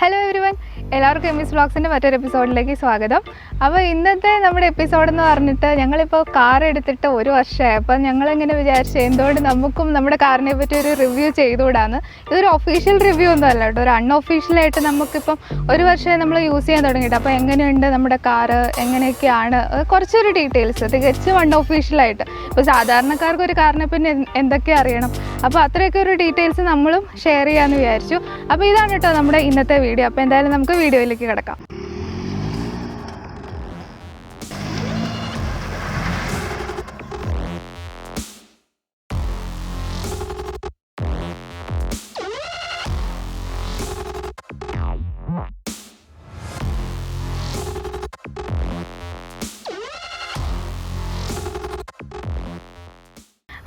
Hello everyone, എല്ലാവർക്കും MS വ്ളോഗ്സിൻ്റെ മറ്റൊരു എപ്പിസോഡിലേക്ക് സ്വാഗതം. അപ്പോൾ ഇന്നത്തെ നമ്മുടെ എപ്പിസോഡെന്ന് പറഞ്ഞിട്ട് ഞങ്ങളിപ്പോൾ കാർ എടുത്തിട്ട് 1 വർഷമായി. അപ്പം ഞങ്ങളിങ്ങനെ വിചാരിച്ചു എന്തുകൊണ്ട് നമുക്കും നമ്മുടെ കാറിനെ പറ്റി ഒരു റിവ്യൂ ചെയ്തുകൂടാന്ന്. ഇതൊരു ഒഫീഷ്യൽ റിവ്യൂ ഒന്നും അല്ല കേട്ടോ, ഒരു അൺഒഫീഷ്യലായിട്ട് നമുക്കിപ്പം 1 വർഷമായി നമ്മൾ യൂസ് ചെയ്യാൻ തുടങ്ങിയിട്ട്. അപ്പോൾ എങ്ങനെയുണ്ട് നമ്മുടെ കാറ്, എങ്ങനെയൊക്കെയാണ്, കുറച്ചൊരു ഡീറ്റെയിൽസ് തികച്ചും അൺഒഫീഷ്യലായിട്ട്. ഇപ്പോൾ സാധാരണക്കാർക്ക് ഒരു കാറിനെ പിന്നെ എന്തൊക്കെ അറിയണം, അപ്പോൾ അത്രയൊക്കെ ഒരു ഡീറ്റെയിൽസ് നമ്മളും ഷെയർ ചെയ്യാമെന്ന് വിചാരിച്ചു. അപ്പോൾ ഇതാണ് കേട്ടോ നമ്മുടെ ഇന്നത്തെ വീഡിയോ. അപ്പോൾ എന്തായാലും നമുക്ക് വീഡിയോയിലേക്ക് കിടക്കാം.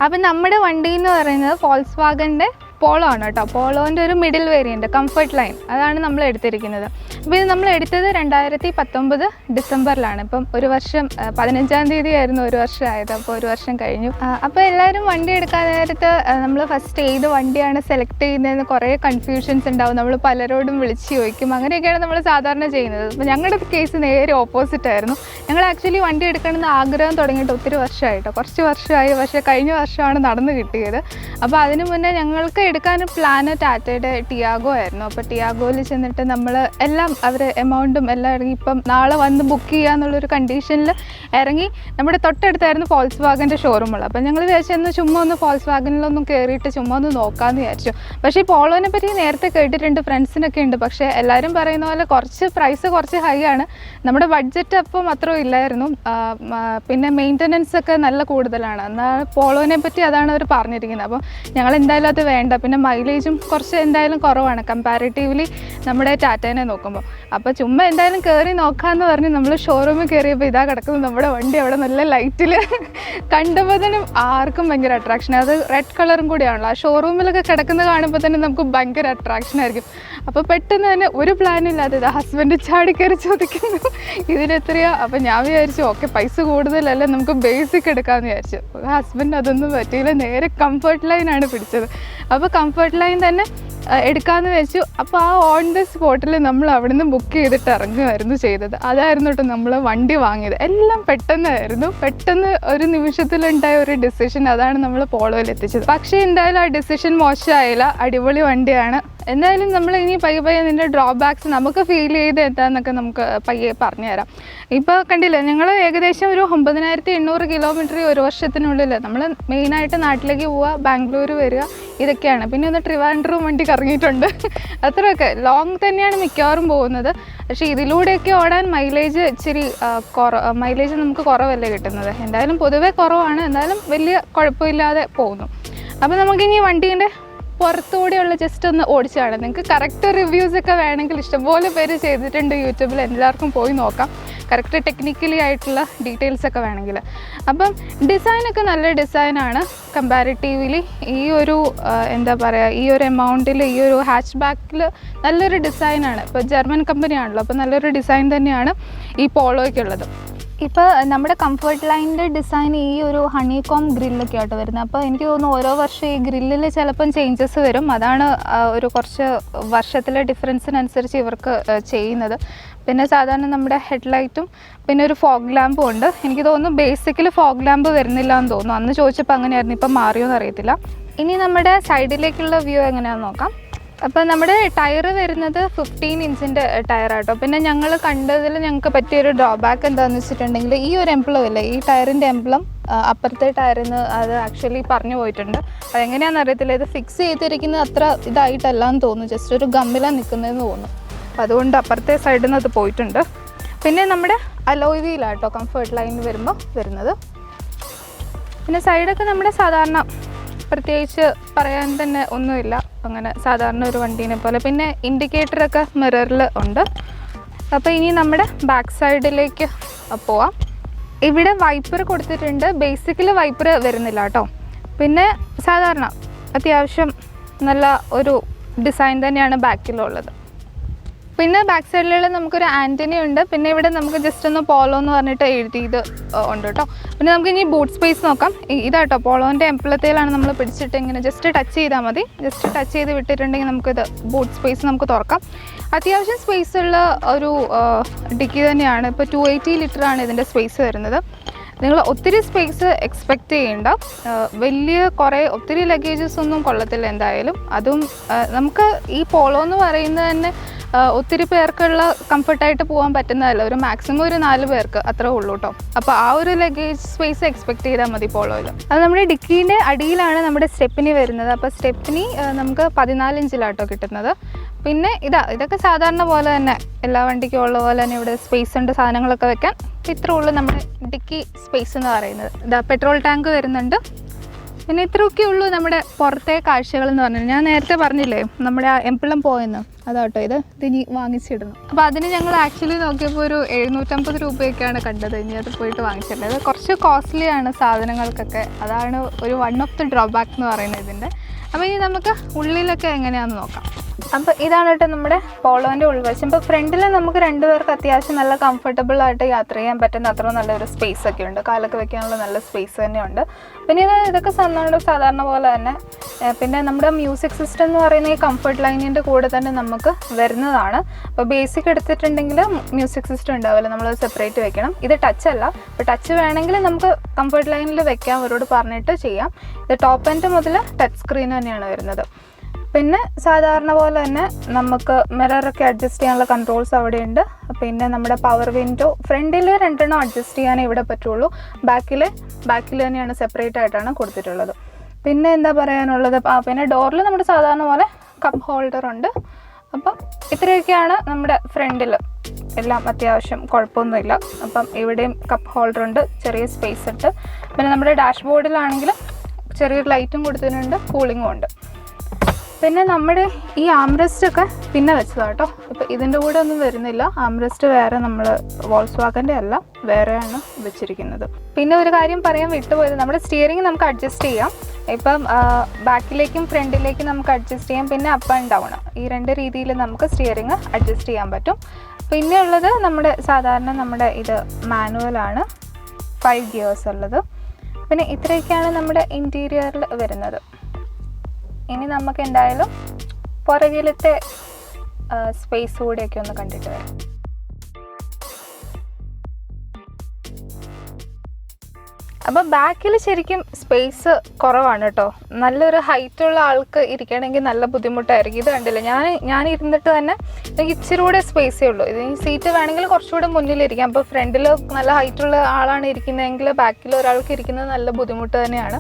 അപ്പം നമ്മുടെ വണ്ടി എന്ന് പറയുന്നത് വോൾക്സ്വാഗൻ്റെ പോളോ ആണ് കേട്ടോ. പോളോൻ്റെ ഒരു മിഡിൽ വേരിയൻറ്റ് കംഫർട്ട് ലൈൻ, അതാണ് നമ്മൾ എടുത്തിരിക്കുന്നത്. അപ്പോൾ ഇത് നമ്മൾ എടുത്തത് 2019 ഡിസംബറിലാണ്. ഇപ്പം 1 വർഷം 15-ാം തീയതി ആയിരുന്നു 1 വർഷം ആയത്. അപ്പോൾ 1 വർഷം കഴിഞ്ഞു. അപ്പോൾ എല്ലാവരും വണ്ടി എടുക്കാൻ നേരത്ത് നമ്മൾ ഫസ്റ്റ് ഏത് വണ്ടിയാണ് സെലക്ട് ചെയ്യുന്നതെന്ന് കുറേ കൺഫ്യൂഷൻസ് ഉണ്ടാവും. നമ്മൾ പലരോടും വിളിച്ച് ചോദിക്കും, അങ്ങനെയൊക്കെയാണ് നമ്മൾ സാധാരണ ചെയ്യുന്നത്. അപ്പോൾ ഞങ്ങളുടെ കേസ് നേരെ ഓപ്പോസിറ്റ് ആയിരുന്നു. ഞങ്ങൾ ആക്ച്വലി വണ്ടി എടുക്കണമെന്ന് ആഗ്രഹം തുടങ്ങിയിട്ട് ഒത്തിരി വർഷമായിട്ടോ, കുറച്ച് വർഷമായി. പക്ഷേ കഴിഞ്ഞ വർഷമാണ് നടന്നു കിട്ടിയത്. അപ്പോൾ അതിന് മുന്നേ ഞങ്ങൾക്ക് എടുക്കാൻ പ്ലാന് ടാറ്റയുടെ ടിയാഗോ ആയിരുന്നു. അപ്പോൾ ടിയാഗോയിൽ ചെന്നിട്ട് നമ്മൾ എല്ലാം അവർ എമൗണ്ടും എല്ലാം ഇറങ്ങി ഇപ്പം നാളെ വന്ന് ബുക്ക് ചെയ്യുക എന്നുള്ളൊരു കണ്ടീഷനിൽ ഇറങ്ങി. നമ്മുടെ തൊട്ടടുത്തായിരുന്നു വോൾക്സ്വാഗൻ്റെ ഷോറൂമുള്ളത്. അപ്പോൾ ഞങ്ങൾ വിചാരിച്ചെന്ന് ചുമ്മാ ഒന്ന് വോൾക്സ്വാഗനിലൊന്നും കയറിയിട്ട് ചുമ്മാ ഒന്ന് നോക്കാമെന്ന് വിചാരിച്ചു. പക്ഷേ ഈ പോളോനെ പറ്റി നേരത്തെ കേട്ടിട്ടുണ്ട്, ഫ്രണ്ട്സിനൊക്കെ ഉണ്ട്. പക്ഷേ എല്ലാവരും പറയുന്ന പോലെ പ്രൈസ് കുറച്ച് ഹൈ ആണ്. നമ്മുടെ ബഡ്ജറ്റ് അപ്പം അത്ര ഇല്ലായിരുന്നു. പിന്നെ മെയിൻ്റനൻസ് ഒക്കെ നല്ല കൂടുതലാണ്. എന്നാൽ പോളോനെ പറ്റി അതാണ് അവർ പറഞ്ഞിരിക്കുന്നത്. അപ്പോൾ ഞങ്ങൾ എന്തായാലും അത് വേണ്ട. പിന്നെ മൈലേജും കുറച്ച് എന്തായാലും കുറവാണ് കമ്പാരിറ്റീവ്ലി നമ്മുടെ ടാറ്റേനെ നോക്കുമ്പോൾ. അപ്പോൾ ചുമ്മാ എന്തായാലും കയറി നോക്കാമെന്ന് പറഞ്ഞ് നമ്മൾ ഷോറൂമിൽ കയറിയപ്പോൾ ഇതാ കിടക്കുന്നത് നമ്മുടെ വണ്ടി അവിടെ നല്ല ലൈറ്റിൽ. കണ്ടപ്പോൾ തന്നെ ആർക്കും ഭയങ്കര അട്രാക്ഷൻ. അത് റെഡ് കളറും കൂടിയാണല്ലോ. ആ ഷോറൂമിലൊക്കെ കിടക്കുന്നത് കാണുമ്പോൾ തന്നെ നമുക്ക് ഭയങ്കര അട്രാക്ഷനായിരിക്കും. അപ്പോൾ പെട്ടെന്ന് തന്നെ ഒരു പ്ലാനില്ലാതെ ഇതാ ഹസ്ബൻഡ് ചാടിക്കയറി ചോദിക്കുന്നു ഇതിനെത്രയാ. അപ്പോൾ ഞാൻ വിചാരിച്ചു ഓക്കെ പൈസ കൂടുതലല്ല, നമുക്ക് ബേസിക് എടുക്കാമെന്ന് വിചാരിച്ചു. ഹസ്ബൻഡ് അതൊന്നും പറ്റിയില്ല, നേരെ കംഫർട്ട് ലൈനാണ് പിടിച്ചത്. അപ്പോൾ കംഫർട്ട് ലൈൻ തന്നെ എടുക്കാമെന്ന് വെച്ചു. അപ്പോൾ ആ ഓൺ ദ സ്പോട്ടിൽ നമ്മൾ അവിടെ നിന്ന് ബുക്ക് ചെയ്തിട്ട് ഇറങ്ങുമായിരുന്നു ചെയ്തത്. അതായിരുന്നു കേട്ടോ നമ്മൾ വണ്ടി വാങ്ങിയത്. എല്ലാം പെട്ടെന്നായിരുന്നു, പെട്ടെന്ന് ഒരു നിമിഷത്തിലുണ്ടായ ഒരു ഡിസിഷൻ. അതാണ് നമ്മൾ പോളോയിൽ എത്തിച്ചത്. പക്ഷേ എന്തായാലും ആ ഡിസിഷൻ മോശമായില്ല, അടിപൊളി വണ്ടിയാണ്. എന്തായാലും നമ്മൾ ഇനി പയ്യെ അതിൻ്റെ ഡ്രോബാക്സ് നമുക്ക് ഫീൽ ചെയ്ത് എന്താണെന്നൊക്കെ നമുക്ക് പയ്യെ പറഞ്ഞുതരാം. ഇപ്പോൾ കണ്ടില്ലേ, ഞങ്ങൾ ഏകദേശം ഒരു 9800 കിലോമീറ്റർ 1 വർഷത്തിനുള്ളിൽ നമ്മൾ മെയിനായിട്ട് നാട്ടിലേക്ക് പോവുക, ബാംഗ്ലൂർ വരിക, ഇതൊക്കെയാണ്. പിന്നെ ഒന്ന് ട്രിവാൻഡ്രം വണ്ടി കറങ്ങിയിട്ടുണ്ട്. അത്രയൊക്കെ ലോങ് തന്നെയാണ് മിക്കവാറും പോകുന്നത്. പക്ഷേ ഇതിലൂടെയൊക്കെ ഓടാൻ മൈലേജ് ഇച്ചിരി മൈലേജ് നമുക്ക് കുറവല്ലേ കിട്ടുന്നത്. എന്തായാലും പൊതുവേ കുറവാണ്, എന്നാലും വലിയ കുഴപ്പമില്ലാതെ പോകുന്നു. അപ്പോൾ നമുക്കിനി വണ്ടീൻ്റെ പുറത്തുകൂടെയുള്ള ജസ്റ്റ് ഒന്ന് ഓടിച്ച് കാണാം. നിങ്ങൾക്ക് കറക്റ്റ് റിവ്യൂസൊക്കെ വേണമെങ്കിൽ ഇഷ്ടംപോലെ പേര് ചെയ്തിട്ടുണ്ട് യൂട്യൂബിൽ, എല്ലാവർക്കും പോയി നോക്കാം. കറക്റ്റ് ടെക്നിക്കലി ആയിട്ടുള്ള ഡീറ്റെയിൽസൊക്കെ വേണമെങ്കിൽ. അപ്പം ഡിസൈനൊക്കെ നല്ല ഡിസൈനാണ് കമ്പാരിറ്റീവ്ലി. ഈ ഒരു എന്താ പറയുക, ഈ ഒരു എമൗണ്ടിൽ ഈ ഒരു ഹാച്ച് ബാക്കിൽ നല്ലൊരു ഡിസൈനാണ്. ഇപ്പോൾ ജർമ്മൻ കമ്പനിയാണല്ലോ, അപ്പോൾ നല്ലൊരു ഡിസൈൻ തന്നെയാണ് ഈ പോളോയ്ക്കുള്ളത്. ഇപ്പോൾ നമ്മുടെ കംഫർട്ട് ലൈനിൻ്റെ ഡിസൈൻ ഈ ഒരു ഹണികോം ഗ്രില്ലൊക്കെ ആയിട്ട് വരുന്നത്. അപ്പോൾ എനിക്ക് തോന്നുന്നു ഓരോ വർഷം ഈ ഗ്രില്ലിൽ ചിലപ്പം ചേഞ്ചസ് വരും. അതാണ് ഒരു കുറച്ച് വർഷത്തിലെ ഡിഫറൻസിനനുസരിച്ച് ഇവർക്ക് ചെയ്യുന്നത്. പിന്നെ സാധാരണ നമ്മുടെ ഹെഡ്ലൈറ്റും പിന്നെ ഒരു ഫോഗ് ലാമ്പും ഉണ്ട്. എനിക്ക് തോന്നുന്നു ബേസിക്കലി ഫോഗ് ലാമ്പ് വരുന്നില്ല എന്ന് തോന്നുന്നു. അന്ന് ചോദിച്ചപ്പോൾ അങ്ങനെയായിരുന്നു, ഇപ്പം മാറിയോന്ന് അറിയത്തില്ല. ഇനി നമ്മുടെ സൈഡിലേക്കുള്ള വ്യൂ എങ്ങനെയാണെന്ന് നോക്കാം. അപ്പോൾ നമ്മുടെ ടയർ വരുന്നത് 15 ഇഞ്ചിൻ്റെ ടയറാട്ടോ. പിന്നെ ഞങ്ങൾ കണ്ടതിൽ ഞങ്ങൾക്ക് പറ്റിയൊരു ഡ്രോബാക്ക് എന്താണെന്ന് വെച്ചിട്ടുണ്ടെങ്കിൽ ഈ ഒരു എംപ്ലം ഇല്ല, ഈ ടയറിൻ്റെ എംപ്ലം അപ്പുറത്തെ ടയറിൽ നിന്ന് അത് ആക്ച്വലി പറഞ്ഞു പോയിട്ടുണ്ട്. അതെങ്ങനെയാണെന്ന് അറിയത്തില്ല. ഇത് ഫിക്സ് ചെയ്തിരിക്കുന്നത് അത്ര ഇതായിട്ടല്ലാന്ന് തോന്നുന്നു, ജസ്റ്റ് ഒരു ഗമ്മിലാണ് നിൽക്കുന്നതെന്ന് തോന്നുന്നു. അപ്പോൾ അതുകൊണ്ട് അപ്പുറത്തെ സൈഡിൽ നിന്ന് അത് പോയിട്ടുണ്ട്. പിന്നെ നമ്മുടെ അലോയ് വീലാട്ടോ കംഫർട്ട് ലൈനിൽ വരുമ്പോൾ വരുന്നത്. പിന്നെ സൈഡൊക്കെ നമ്മുടെ സാധാരണ പ്രത്യേകിച്ച് പറയാൻ തന്നെ ഒന്നുമില്ല, അങ്ങനെ സാധാരണ ഒരു വണ്ടീനെ പോലെ. പിന്നെ ഇൻഡിക്കേറ്ററൊക്കെ മിററിൽ ഉണ്ട്. അപ്പോൾ ഇനി നമ്മുടെ ബാക്ക് സൈഡിലേക്ക് പോവാം. ഇവിടെ വൈപ്പർ കൊടുത്തിട്ടുണ്ട്. ബേസിക്കലി വൈപ്പർ വരുന്നില്ല കേട്ടോ. പിന്നെ സാധാരണ അത്യാവശ്യം നല്ല ഒരു ഡിസൈൻ തന്നെയാണ് ബാക്കിലുള്ളത്. പിന്നെ ബാക്ക് സൈഡിലുള്ള നമുക്കൊരു ആൻറ്റനി ഉണ്ട്. പിന്നെ ഇവിടെ നമുക്ക് ജസ്റ്റ് ഒന്ന് പോളോ എന്ന് പറഞ്ഞിട്ട് എഴുതിയത് ഉണ്ട് കേട്ടോ. പിന്നെ നമുക്ക് ഇനി ബൂട്ട് സ്പേസ് നോക്കാം. ഇതാട്ടോ പോളോൻ്റെ എംപ്ലത്തേലാണ് നമ്മൾ പിടിച്ചിട്ട് ഇങ്ങനെ ജസ്റ്റ് ടച്ച് ചെയ്താൽ മതി. ജസ്റ്റ് ടച്ച് ചെയ്ത് വിട്ടിട്ടുണ്ടെങ്കിൽ നമുക്കിത് ബൂട്ട് സ്പേസ് നമുക്ക് തുറക്കാം. അത്യാവശ്യം സ്പേസ് ഉള്ള ഒരു ഡിക്കി തന്നെയാണ്. ഇപ്പോൾ 280 ലിറ്ററാണ് ഇതിൻ്റെ സ്പേസ് വരുന്നത്. നിങ്ങൾ ഒത്തിരി സ്പേസ് എക്സ്പെക്റ്റ് ചെയ്യേണ്ട. ഒത്തിരി ലഗേജസ് ഒന്നും കൊള്ളത്തില്ല എന്തായാലും. അതും നമുക്ക് ഈ പോളോ എന്ന് പറയുന്നത് തന്നെ ഒത്തിരി പേർക്കുള്ള കംഫർട്ടായിട്ട് പോകാൻ പറ്റുന്നതല്ല. ഒരു മാക്സിമം ഒരു 4 പേർക്ക് അത്രേ ഉള്ളൂ കേട്ടോ. അപ്പോൾ ആ ഒരു ലഗേജ് സ്പേസ് എക്സ്പെക്ട് ചെയ്താൽ മതി പോളോയിൽ. അത് നമ്മുടെ ഡിക്കീൻ്റെ അടിയിലാണ് നമ്മുടെ സ്റ്റെപ്പിനി വരുന്നത്. അപ്പോൾ സ്റ്റെപ്പിനി നമുക്ക് 14 ഇഞ്ചിലാട്ടോ കിട്ടുന്നത്. പിന്നെ ഇതൊക്കെ സാധാരണ പോലെ തന്നെ എല്ലാ വണ്ടിക്കും ഉള്ള പോലെ തന്നെ ഇവിടെ സ്പേസ് ഉണ്ട് സാധനങ്ങളൊക്കെ വെക്കാൻ. ഇത്രേ ഉള്ളൂ നമ്മുടെ ഡിക്കി സ്പേസ് എന്ന് പറയുന്നത്. പെട്രോൾ ടാങ്ക് വരുന്നുണ്ട്. പിന്നെ ഇത്രയൊക്കെ ഉള്ളൂ നമ്മുടെ പുറത്തെ കാഴ്ചകൾ എന്ന് പറഞ്ഞാൽ. ഞാൻ നേരത്തെ പറഞ്ഞില്ലേ നമ്മുടെ ആ എംപിളം പോയെന്ന്, അതാട്ടോ ഇതിനി വാങ്ങിച്ചിടുന്നു. അപ്പോൾ അതിന് ഞങ്ങൾ ആക്ച്വലി നോക്കിയപ്പോൾ ഒരു 750 രൂപയൊക്കെയാണ് കണ്ടത്. ഇനി അത് പോയിട്ട് വാങ്ങിച്ചിട്ടുള്ളത്. കുറച്ച് കോസ്റ്റ്ലിയാണ് സാധനങ്ങൾക്കൊക്കെ. അതാണ് ഒരു വൺ ഓഫ് ദി ഡ്രോബാക്ക് എന്ന് പറയുന്നത് ഇതിൻ്റെ. അപ്പോൾ ഇനി നമുക്ക് ഉള്ളിലൊക്കെ എങ്ങനെയാണെന്ന് നോക്കാം. അപ്പോൾ ഇതാണ് കേട്ടോ നമ്മുടെ പോളോൻ്റെ ഉൾവശം. ഇപ്പോൾ ഫ്രണ്ടിൽ നമുക്ക് 2 പേർക്ക് അത്യാവശ്യം നല്ല കംഫർട്ടബിളായിട്ട് യാത്ര ചെയ്യാൻ പറ്റുന്ന അത്ര നല്ലൊരു സ്പേസ് ഒക്കെ ഉണ്ട്. കാലൊക്കെ വെക്കാനുള്ള നല്ല സ്പേസ് തന്നെയുണ്ട്. പിന്നെ ഇതൊക്കെ സാധാരണ പോലെ തന്നെ. പിന്നെ നമ്മുടെ മ്യൂസിക് സിസ്റ്റം എന്ന് പറയുന്ന ഈ കംഫർട്ട് ലൈനിൻ്റെ കൂടെ തന്നെ നമുക്ക് വരുന്നതാണ്. അപ്പോൾ ബേസിക് എടുത്തിട്ടുണ്ടെങ്കിൽ മ്യൂസിക് സിസ്റ്റം ഉണ്ടാവില്ല, നമ്മൾ സെപ്പറേറ്റ് വെക്കണം. ഇത് ടച്ച് അല്ല. അപ്പോൾ ടച്ച് വേണമെങ്കിൽ നമുക്ക് കംഫർട്ട് ലൈനിൽ വെക്കാം, അവരോട് പറഞ്ഞിട്ട് ചെയ്യാം. ഇത് ടോപ്പ് എൻഡ് മുതൽ ടച്ച് സ്ക്രീൻ തന്നെയാണ് വരുന്നത്. പിന്നെ സാധാരണ പോലെ തന്നെ നമുക്ക് മിററൊക്കെ അഡ്ജസ്റ്റ് ചെയ്യാനുള്ള കൺട്രോൾസ് അവിടെയുണ്ട്. പിന്നെ നമ്മുടെ പവർ വിൻഡോ ഫ്രണ്ടിൽ 2 അഡ്ജസ്റ്റ് ചെയ്യാനേ ഇവിടെ പറ്റുള്ളൂ. ബാക്കിൽ തന്നെയാണ് സെപ്പറേറ്റ് ആയിട്ടാണ് കൊടുത്തിട്ടുള്ളത്. പിന്നെ എന്താ പറയാനുള്ളത്, പിന്നെ ഡോറിൽ നമ്മുടെ സാധാരണ പോലെ കപ്പ് ഹോൾഡർ ഉണ്ട്. അപ്പം ഇത്രയൊക്കെയാണ് നമ്മുടെ ഫ്രണ്ടിൽ. എല്ലാം അത്യാവശ്യം കുഴപ്പമൊന്നുമില്ല. അപ്പം ഇവിടെയും കപ്പ് ഹോൾഡർ ഉണ്ട്, ചെറിയ സ്പേസ് ഉണ്ട്. പിന്നെ നമ്മുടെ ഡാഷ്ബോർഡിലാണെങ്കിൽ ചെറിയൊരു ലൈറ്റും കൊടുത്തിട്ടുണ്ട്, കൂളിങ്ങും ഉണ്ട്. പിന്നെ നമ്മുടെ ഈ ആംറെസ്റ്റൊക്കെ പിന്നെ വെച്ചതാണ് കേട്ടോ. ഇപ്പോൾ ഇതിൻ്റെ കൂടെ ഒന്നും വരുന്നില്ല. ആംറെസ്റ്റ് വേറെ, നമ്മൾ വോൾസ്വാഗൻ്റെ അല്ല, വേറെയാണ് വെച്ചിരിക്കുന്നത്. പിന്നെ ഒരു കാര്യം പറയാൻ വിട്ടുപോയത്, നമ്മുടെ സ്റ്റിയറിംഗ് നമുക്ക് അഡ്ജസ്റ്റ് ചെയ്യാം. ഇപ്പം ബാക്കിലേക്കും ഫ്രണ്ടിലേക്കും നമുക്ക് അഡ്ജസ്റ്റ് ചെയ്യാം. പിന്നെ അപ്പ് ആൻഡ് ഡൗൺ, ഈ 2 രീതിയിൽ നമുക്ക് സ്റ്റിയറിംഗ് അഡ്ജസ്റ്റ് ചെയ്യാൻ പറ്റും. പിന്നെ ഉള്ളത് നമ്മുടെ സാധാരണ നമ്മുടെ ഇത് മാനുവലാണ്, 5 ഗിയേഴ്സ് ഉള്ളത്. പിന്നെ ഇത്രയൊക്കെയാണ് നമ്മുടെ ഇൻറ്റീരിയറിൽ വരുന്നത്. ഇനി നമുക്ക് എന്തായാലും പുറകിലത്തെ സ്പേസ് കൂടെയൊക്കെ ഒന്ന് കണ്ടിട്ട് വരാം. അപ്പോൾ ബാക്കിൽ ശരിക്കും സ്പേസ് കുറവാണ് കേട്ടോ. നല്ലൊരു ഹൈറ്റുള്ള ആൾക്ക് ഇരിക്കണമെങ്കിൽ നല്ല ബുദ്ധിമുട്ടായിരിക്കും. ഇത് കണ്ടില്ല, ഞാൻ ഇരുന്നിട്ട് തന്നെ എനിക്ക് ഇച്ചിരി കൂടെ സ്പേസേ ഉള്ളൂ. ഇത് സീറ്റ് വേണമെങ്കിൽ കുറച്ചുകൂടെ മുന്നിലിരിക്കാം. അപ്പോൾ ഫ്രണ്ടിൽ നല്ല ഹൈറ്റുള്ള ആളാണ് ഇരിക്കുന്നതെങ്കിൽ ബാക്കിൽ ഒരാൾക്ക് ഇരിക്കുന്നത് നല്ല ബുദ്ധിമുട്ട് തന്നെയാണ്.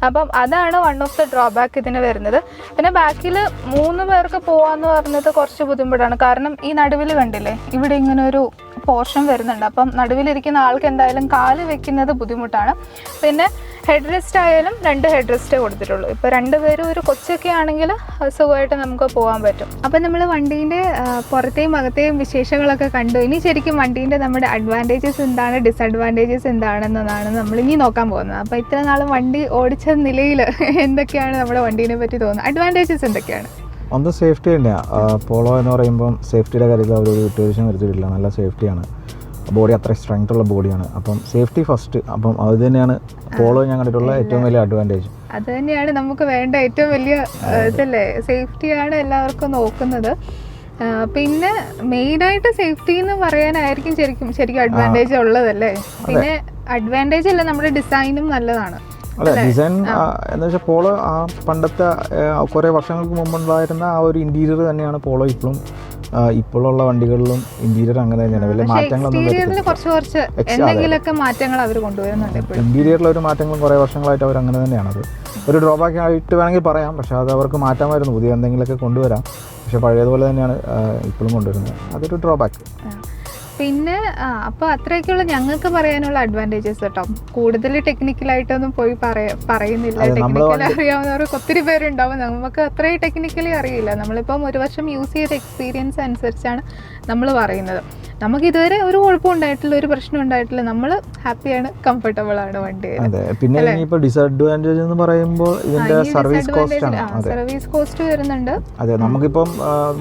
അപ്പം അതാണ് വൺ ഓഫ് ദ ഡ്രോബാക്ക് ഇതിന് വരുന്നത്. പിന്നെ ബാക്കിൽ 3 പേർക്ക് പോകാമെന്ന് പറഞ്ഞത് കുറച്ച് ബുദ്ധിമുട്ടാണ്. കാരണം ഈ നടുവിൽ കണ്ടില്ലേ, ഇവിടെ ഇങ്ങനെ ഒരു പോർഷൻ വരുന്നുണ്ട്. അപ്പം നടുവിലിരിക്കുന്ന ആൾക്ക് എന്തായാലും കാല് വെക്കുന്നത് ബുദ്ധിമുട്ടാണ്. പിന്നെ ഹെഡ് റെസ്റ്റ് ആയാലും 2 ഹെഡ് റെസ്റ്റേ കൊടുത്തിട്ടുള്ളൂ. ഇപ്പോൾ 2 പേരും ഒരു കൊച്ചൊക്കെ ആണെങ്കിൽ സുഖമായിട്ട് നമുക്ക് പോകാൻ പറ്റും. അപ്പം നമ്മൾ വണ്ടീൻ്റെ പുറത്തെയും അകത്തെയും വിശേഷങ്ങളൊക്കെ കണ്ടു. ഇനി ശരിക്കും വണ്ടീൻ്റെ നമ്മുടെ അഡ്വാൻറ്റേജസ് എന്താണ്, ഡിസഡ്വാൻറ്റേജസ് എന്താണെന്നതാണ് നമ്മൾ ഇനി നോക്കാൻ പോകുന്നത്. അപ്പോൾ ഇത്ര നാളും വണ്ടി ഓടിച്ച നിലയിൽ എന്തൊക്കെയാണ് നമ്മുടെ വണ്ടീനെ പറ്റി തോന്നുന്നത്, അഡ്വാൻറ്റേജസ് എന്തൊക്കെയാണ്? ഒന്ന് സേഫ്റ്റി തന്നെയാണ്. പോളോ എന്ന് പറയുമ്പം സേഫ്റ്റിയുടെ കാര്യത്തിൽ അവർ വിട്ടുവീഴ്ച വരുത്തിയിട്ടില്ല. നല്ല സേഫ്റ്റിയാണ്. ബോഡി അത്ര സ്ട്രെങ്ത് ഉള്ള ബോഡിയാണ്. അപ്പം സേഫ്റ്റി ഫസ്റ്റ്. അപ്പം അത് തന്നെയാണ് പോളോ ഞാൻ കണ്ടിട്ടുള്ള ഏറ്റവും വലിയ അഡ്വാൻറ്റേജ്. അത് തന്നെയാണ് നമുക്ക് വേണ്ട ഏറ്റവും വലിയ ഇതല്ലേ, സേഫ്റ്റിയാണ് എല്ലാവർക്കും നോക്കുന്നത്. പിന്നെ മെയിനായിട്ട് സേഫ്റ്റി എന്ന് പറയാനായിരിക്കും ശരിക്കും അഡ്വാൻറ്റേജ് ഉള്ളതല്ലേ. പിന്നെ അഡ്വാൻറ്റേജ് അല്ല, നമ്മുടെ ഡിസൈനും നല്ലതാണ്. അല്ല, ഡിസൈൻ എന്ന് വെച്ചാൽ പോളോ ആ പണ്ടത്തെ കുറേ വർഷങ്ങൾക്ക് മുമ്പുണ്ടായിരുന്ന ആ ഒരു ഇൻറ്റീരിയർ തന്നെയാണ് പോളോ ഇപ്പോഴുള്ള വണ്ടികളിലും ഇൻറ്റീരിയർ അങ്ങനെ തന്നെയാണ്. വലിയ മാറ്റങ്ങളൊന്നും ഇൻറ്റീരിയറിൽ ഒരു മാറ്റങ്ങളും കുറേ വർഷങ്ങളായിട്ട് അവർ അങ്ങനെ തന്നെയാണ്. അത് ഒരു ഡ്രോബാക്ക് ആയിട്ട് വേണമെങ്കിൽ പറയാം. പക്ഷേ അത് അവർക്ക് മാറ്റാമായിരുന്നു, പുതിയ എന്തെങ്കിലുമൊക്കെ കൊണ്ടുവരാം. പക്ഷേ പഴയതുപോലെ തന്നെയാണ് ഇപ്പോഴും കൊണ്ടുവരുന്നത്. അതൊരു ഡ്രോബാക്ക്. പിന്നെ അപ്പോൾ അത്രയൊക്കെയുള്ള ഞങ്ങൾക്ക് പറയാനുള്ള അഡ്വാൻറ്റേജസ് കേട്ടോ. കൂടുതൽ ടെക്നിക്കലായിട്ടൊന്നും പോയി പറയുന്നില്ല. ടെക്നിക്കലി അറിയാവുന്നവർക്ക് ഒത്തിരി പേരുണ്ടാവും. നമുക്ക് അത്രയും ടെക്നിക്കലി അറിയില്ല. നമ്മളിപ്പം 1 വർഷം യൂസ് ചെയ്ത എക്സ്പീരിയൻസ് അനുസരിച്ചാണ് നമ്മൾ പറയുന്നത്. നമുക്ക് ഇതുവരെ ഒരു കുഴപ്പം ഉണ്ടായിട്ടില്ല, ഒരു പ്രശ്നം ഉണ്ടായിട്ടില്ല. നമ്മൾ ഹാപ്പിയാണ്, കംഫർട്ടബിൾ ആണ് വണ്ടി. അതെ, പിന്നെ ഇനിയിപ്പോൾ ഡിസഡ്വാൻറ്റേജ് എന്ന് പറയുമ്പോൾ ഇതിന്റെ സർവീസ് കോസ്റ്റ് ആണ്. സർവീസ് കോസ്റ്റ് വരുന്നുണ്ട്. അതെ, നമുക്കിപ്പം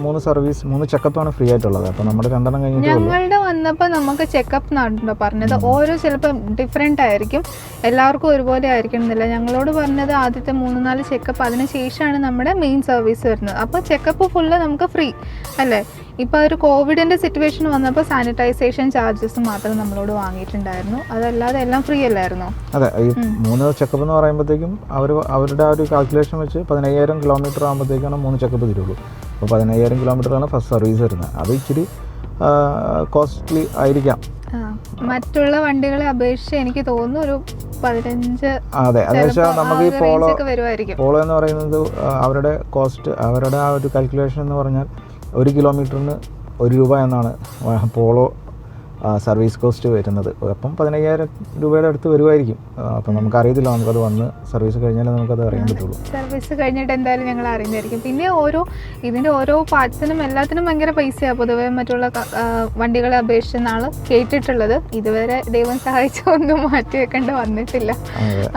3 ചെക്കപ്പാണ് ഫ്രീ ആയിട്ടുള്ളത്. അപ്പോൾ നമ്മുടെ 2 കഴിഞ്ഞിട്ട് ഞങ്ങളുടെ വന്നപ്പോൾ നമുക്ക് ചെക്കപ്പ് എന്നാണോ പറഞ്ഞത്. ഓരോ ചിലപ്പോൾ ഡിഫറെൻ്റ് ആയിരിക്കും, എല്ലാവർക്കും ഒരുപോലെ ആയിരിക്കണം എന്നില്ല. ഞങ്ങളോട് പറഞ്ഞത് ആദ്യത്തെ 3-4 ചെക്കപ്പ്, അതിന് ശേഷമാണ് നമ്മുടെ മെയിൻ സർവീസ് വരുന്നത്. അപ്പോൾ ചെക്കപ്പ് ഫുള്ള് നമുക്ക് ഫ്രീ അല്ലേ. ഇപ്പോൾ ഒരു കോവിഡിൻ്റെ സിറ്റുവേഷൻ വന്നപ്പോൾ സാനിറ്റൈസേഷൻ ചാർജസ് മാത്രം നമ്മളോട് വാങ്ങിയിട്ടുണ്ടായിരുന്നു, അതല്ലാതെ എല്ലാം ഫ്രീ അല്ലായിരുന്നോ? അതെ, ഈ 3 ചെക്കപ്പ് എന്ന് പറയുമ്പോഴത്തേക്കും അവരുടെ ആ ഒരു കാൽക്കുലേഷൻ വെച്ച് 15,000 കിലോമീറ്റർ ആകുമ്പോഴത്തേക്കാണ് 3 ചെക്കപ്പ് തരുള്ളൂ. അപ്പോൾ 15,000 കിലോമീറ്ററാണ് ഫസ്റ്റ് സർവീസ് വരുന്നത്. അത് ഇച്ചിരി കോസ്റ്റ്ലി ആയിരിക്കാം മറ്റുള്ള വണ്ടികളെ അപേക്ഷിച്ച്. എനിക്ക് തോന്നുന്നു ഒരു 15. അതെ, അതെന്നുവെച്ചാൽ നമുക്ക് ഈ പോളോ എന്ന് പറയുന്നത് അവരുടെ കോസ്റ്റ്, അവരുടെ ആ ഒരു കാൽക്കുലേഷൻ എന്ന് പറഞ്ഞാൽ 1 കിലോമീറ്ററിന് 1 രൂപ എന്നാണ് പോളോ സർവീസ് കോസ്റ്റ് വരുന്നത്. അപ്പം 15,000 രൂപയുടെ അടുത്ത് വരുമായിരിക്കും. അപ്പം നമുക്കറിയത്തില്ല, നമുക്കത് വന്ന് സർവീസ് കഴിഞ്ഞാലേ നമുക്കത് അറിയാൻ പറ്റുള്ളൂ. സർവീസ് കഴിഞ്ഞിട്ട് എന്തായാലും ഞങ്ങൾ അറിയുന്നതായിരിക്കും. പിന്നെ ഇതിൻ്റെ ഓരോ പാർട്സിനും എല്ലാത്തിനും ഭയങ്കര പൈസയാണ് പൊതുവേ മറ്റുള്ള വണ്ടികളെ അപേക്ഷിച്ചെന്നാണ് കേട്ടിട്ടുള്ളത്. ഇതുവരെ ദൈവം സഹായിച്ചൊന്നും മാറ്റി വെക്കേണ്ടി വന്നിട്ടില്ല.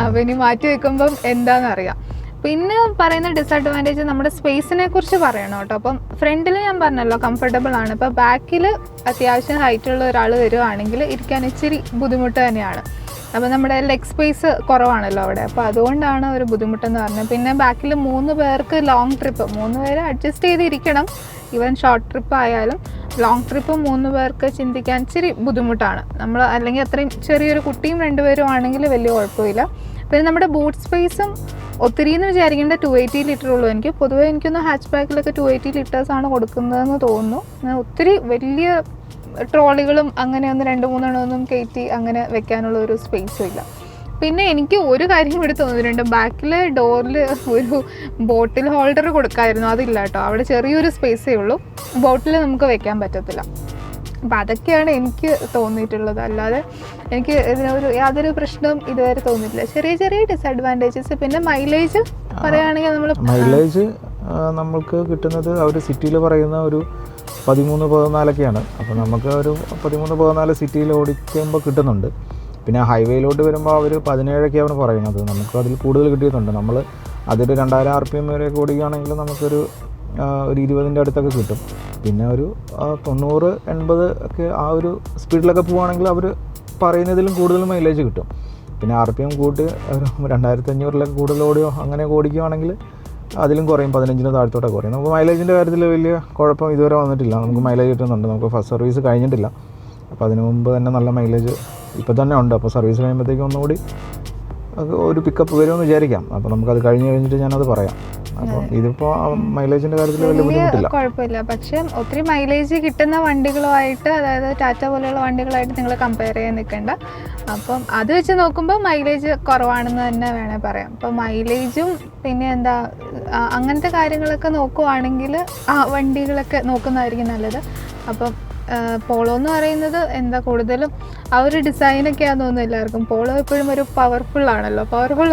അപ്പം ഇനി മാറ്റി വെക്കുമ്പം എന്താണെന്നറിയാം. പിന്നെ പറയുന്ന ഡിസഡ്വാൻറ്റേജ് നമ്മുടെ സ്പേസിനെ കുറിച്ച് പറയണം കേട്ടോ. അപ്പം ഫ്രണ്ടിൽ ഞാൻ പറഞ്ഞല്ലോ കംഫർട്ടബിൾ ആണ്. ഇപ്പോൾ ബാക്കിൽ അത്യാവശ്യം ഹൈറ്റുള്ള ഒരാൾ വരുവാണെങ്കിൽ ഇരിക്കാൻ ഇച്ചിരി ബുദ്ധിമുട്ട് തന്നെയാണ്. അപ്പോൾ നമ്മുടെ ലെഗ് സ്പേസ് കുറവാണല്ലോ അവിടെ, അപ്പോൾ അതുകൊണ്ടാണ് ഒരു ബുദ്ധിമുട്ടെന്ന് പറഞ്ഞത്. പിന്നെ ബാക്കിൽ 3 പേർക്ക് ലോങ് ട്രിപ്പ് 3 പേര് അഡ്ജസ്റ്റ് ചെയ്തിരിക്കണം. ഈവൻ ഷോർട്ട് ട്രിപ്പ് ആയാലും ലോങ് ട്രിപ്പ് 3 പേർക്ക് ചിന്തിക്കാൻ ഇച്ചിരി ബുദ്ധിമുട്ടാണ്. നമ്മൾ അല്ലെങ്കിൽ അത്രയും ചെറിയൊരു കുട്ടിയും 2 പേരും ആണെങ്കിൽ വലിയ കുഴപ്പമില്ല. പിന്നെ നമ്മുടെ ബൂട്ട് സ്പേസും ഒത്തിരി എന്ന് വിചാരിക്കേണ്ട 280 ലിറ്റർ ഉള്ളൂ. പൊതുവേ എനിക്കൊന്ന് ഹാച്ച് ബാക്കിലൊക്കെ 280 ലിറ്റേഴ്സാണ് കൊടുക്കുന്നതെന്ന് തോന്നുന്നു. ഒത്തിരി വലിയ ട്രോളികളും അങ്ങനെ 2-3 എണ്ണമൊന്നും കയറ്റി അങ്ങനെ വെക്കാനുള്ള ഒരു സ്പേസും ഇല്ല. പിന്നെ എനിക്ക് ഒരു കാര്യം ഇവിടെ തോന്നിയിട്ടുണ്ട്, ബാക്കിലെ ഡോറിൽ ഒരു ബോട്ടിൽ ഹോൾഡർ കൊടുക്കാമായിരുന്നു, അതില്ല കേട്ടോ. അവിടെ ചെറിയൊരു സ്പേസേ ഉള്ളൂ, ബോട്ടിൽ നമുക്ക് വെക്കാൻ പറ്റത്തില്ല. അപ്പം അതൊക്കെയാണ് എനിക്ക് തോന്നിയിട്ടുള്ളത്. അല്ലാതെ എനിക്ക് ഇതിനൊരു യാതൊരു പ്രശ്നവും ഇതുവരെ തോന്നിയിട്ടില്ല. ചെറിയ ഡിസഡ്വാൻറ്റേജസ്. പിന്നെ മൈലേജ് പറയുകയാണെങ്കിൽ മൈലേജ് നമുക്ക് കിട്ടുന്നത് അവർ സിറ്റിയിൽ പറയുന്ന ഒരു 13-14ഒക്കെയാണ്. അപ്പോൾ നമുക്ക് ഒരു 13-14 സിറ്റിയിൽ ഓടിക്കുമ്പോൾ കിട്ടുന്നുണ്ട്. പിന്നെ ഹൈവേയിലോട്ട് വരുമ്പോൾ അവർ 17ഒക്കെയാണ് പറയുന്നത്. നമുക്ക് അതിൽ കൂടുതൽ കിട്ടിയിട്ടുണ്ട്. നമ്മൾ അതൊരു 2000 RPM വരെ ഓടിക്കുകയാണെങ്കിൽ നമുക്കൊരു 20ൻ്റെ അടുത്തൊക്കെ കിട്ടും. പിന്നെ ഒരു 90-80 ഒക്കെ ആ ഒരു സ്പീഡിലൊക്കെ പോവുകയാണെങ്കിൽ അവർ പറയുന്നതിലും കൂടുതൽ മൈലേജ് കിട്ടും. പിന്നെ RPM കൂട്ടി ഒരു 2500-ലൊക്കെ കൂടുതൽ അങ്ങനെ ഓടിക്കുകയാണെങ്കിൽ അതിലും കുറയും, 15ന് താഴത്തോടെ കുറയും. നമുക്ക് മൈലേജിൻ്റെ കാര്യത്തിൽ വലിയ കുഴപ്പം ഇതുവരെ വന്നിട്ടില്ല. നമുക്ക് മൈലേജ് കിട്ടുന്നുണ്ട്. നമുക്ക് ഫസ്റ്റ് സർവീസ് കഴിഞ്ഞിട്ടില്ല, അപ്പോൾ അതിന് മുമ്പ് തന്നെ നല്ല മൈലേജ് ഇപ്പോൾ തന്നെ ഉണ്ട്. അപ്പോൾ സർവീസ് കഴിയുമ്പോഴത്തേക്കും ഒന്നുകൂടി ഒരു പിക്കപ്പ് വരുമെന്ന് വിചാരിക്കാം. അപ്പോൾ നമുക്കത് കഴിഞ്ഞിട്ട് ഞാനത് പറയാം. അപ്പോൾ ഇതിപ്പോൾ മൈലേജിൻ്റെ കാര്യത്തിൽ വലിയ ബുദ്ധിമുട്ടില്ല, കുഴപ്പമില്ല. പക്ഷേ ഒത്തിരി മൈലേജ് കിട്ടുന്ന വണ്ടികളുമായിട്ട്, അതായത് ടാറ്റ പോലെയുള്ള വണ്ടികളായിട്ട് നിങ്ങൾ കമ്പയർ ചെയ്യാൻ നിൽക്കേണ്ട. അപ്പം അത് വെച്ച് നോക്കുമ്പോൾ മൈലേജ് കുറവാണെന്ന് തന്നെ വേണേൽ പറയാം. അപ്പോൾ മൈലേജും പിന്നെ അങ്ങനത്തെ കാര്യങ്ങളൊക്കെ നോക്കുവാണെങ്കിൽ ആ വണ്ടികളൊക്കെ നോക്കുന്നതായിരിക്കും നല്ലത്. അപ്പം പോളോ എന്ന് പറയുന്നത് കൂടുതലും ആ ഒരു ഡിസൈനൊക്കെയാണെന്ന് തോന്നുന്നു എല്ലാവർക്കും. പോളോ എപ്പോഴും ഒരു പവർഫുൾ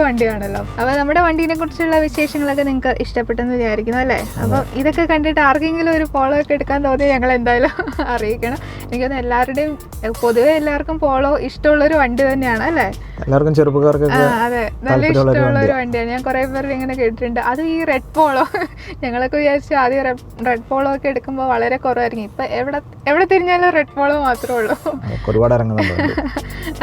വണ്ടിയാണല്ലോ. അപ്പോൾ നമ്മുടെ വണ്ടീനെ കുറിച്ചുള്ള വിശേഷങ്ങളൊക്കെ നിങ്ങൾക്ക് ഇഷ്ടപ്പെട്ടെന്ന് വിചാരിക്കുന്നു അല്ലേ? അപ്പം ഇതൊക്കെ കണ്ടിട്ട് ആർക്കെങ്കിലും ഒരു പോളോ ഒക്കെ എടുക്കാൻ തോന്നി ഞങ്ങൾ എന്തായാലും അറിയിക്കണം. എനിക്കൊന്ന് എല്ലാവരുടെയും പൊതുവെ എല്ലാവർക്കും പോളോ ഇഷ്ടമുള്ളൊരു വണ്ടി തന്നെയാണ് അല്ലേ? എല്ലാവർക്കും ചെറുപ്പക്കാർക്ക് അതെ, നല്ല ഇഷ്ടമുള്ള ഒരു വണ്ടിയാണ്. ഞാൻ കുറേ പേർ ഇങ്ങനെ കേട്ടിട്ടുണ്ട്. അത് ഈ റെഡ് പോളോ ഞങ്ങളൊക്കെ വിചാരിച്ചു ആദ്യം റെഡ് പോളോ ഒക്കെ എടുക്കുമ്പോൾ വളരെ കുറവായിരിക്കും. ഇപ്പം എവിടെ തിരിഞ്ഞാലും റെഡ് പോളോ മാത്രമേ ഉള്ളൂ. ഒരുപാട്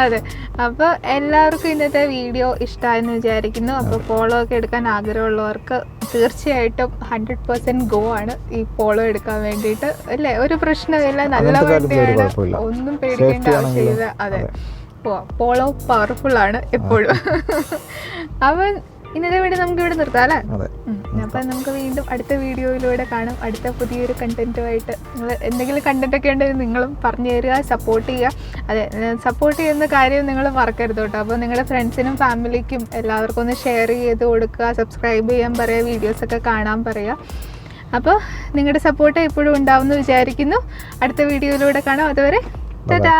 അതെ. അപ്പോൾ എല്ലാവർക്കും ഇന്നത്തെ വീഡിയോ ഇഷ്ടമായെന്ന് വിചാരിക്കുന്നു. അപ്പോൾ പോളോ ഒക്കെ എടുക്കാൻ ആഗ്രഹമുള്ളവർക്ക് തീർച്ചയായിട്ടും 100% ഗോ ആണ് ഈ പോളോ എടുക്കാൻ വേണ്ടിയിട്ട് അല്ലേ? ഒരു പ്രശ്നമില്ല, നല്ല വണ്ടിയാണ്, ഒന്നും പേടിക്കേണ്ട ആവശ്യമില്ല. അതെ, പോളോ പവർഫുൾ ആണ് എപ്പോഴും. അപ്പം ഇന്നത്തെ വീഡിയോ നമുക്ക് ഇവിടെ നിർത്താം അല്ലേ? അപ്പം നമുക്ക് വീണ്ടും അടുത്ത വീഡിയോയിലൂടെ കാണും, അടുത്ത പുതിയൊരു കണ്ടന്റുമായിട്ട്. നിങ്ങൾ എന്തെങ്കിലും കണ്ടന്റ് ഒക്കെ ഉണ്ടെങ്കിൽ നിങ്ങളും പറഞ്ഞു തരിക, സപ്പോർട്ട് ചെയ്യുക. അതെ, സപ്പോർട്ട് ചെയ്യുന്ന കാര്യം നിങ്ങൾ മറക്കരുത് കേട്ടോ. അപ്പോൾ നിങ്ങളുടെ ഫ്രണ്ട്സിനും ഫാമിലിക്കും എല്ലാവർക്കും ഒന്ന് ഷെയർ ചെയ്ത് കൊടുക്കുക, സബ്സ്ക്രൈബ് ചെയ്യാൻ പറയുക, വീഡിയോസൊക്കെ കാണാൻ പറയുക. അപ്പോൾ നിങ്ങളുടെ സപ്പോർട്ട് എപ്പോഴും ഉണ്ടാവുമെന്ന് വിചാരിക്കുന്നു. അടുത്ത വീഡിയോയിലൂടെ കാണാം. അതുവരെ ടാറ്റാ.